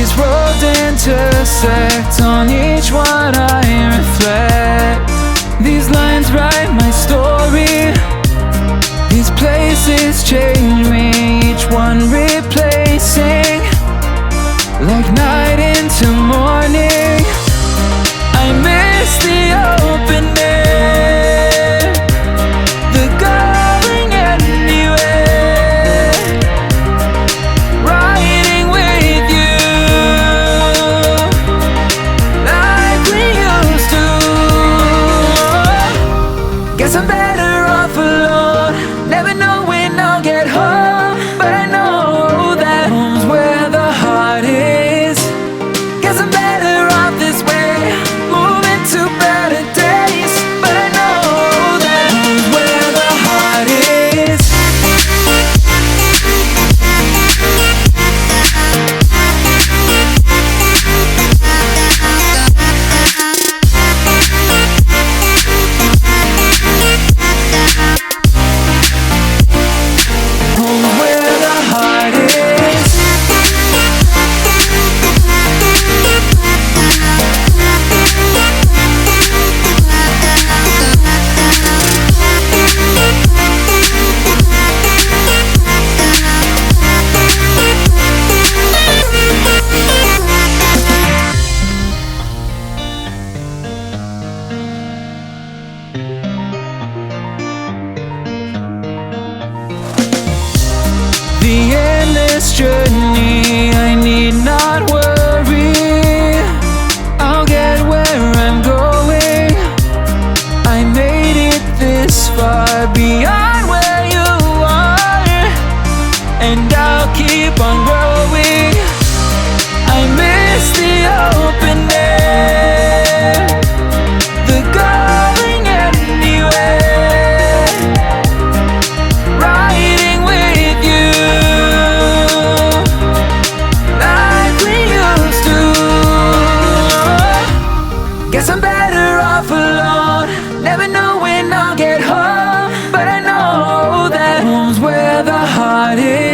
These roads intersect, on each one I reflect. These lines write my story. These places change me, each one replacing, like night into morning. I miss the open air, the going anywhere, riding with you like we used to. Guess I'm better off alone, never know when I'll get home, but I know that home's where the heart is. Guess I'm better off this way, moving to better days, but I know that home's where the heart is. Home's where the heart is. The endless journey, I need not worry, I'll get where I'm going. I made it this far, beyond where you are, and I'll keep on growing. I miss the open air, the going anywhere, riding with you like we used to. Guess I'm better off alone, never know when I'll get home, but I know that home's where the heart is.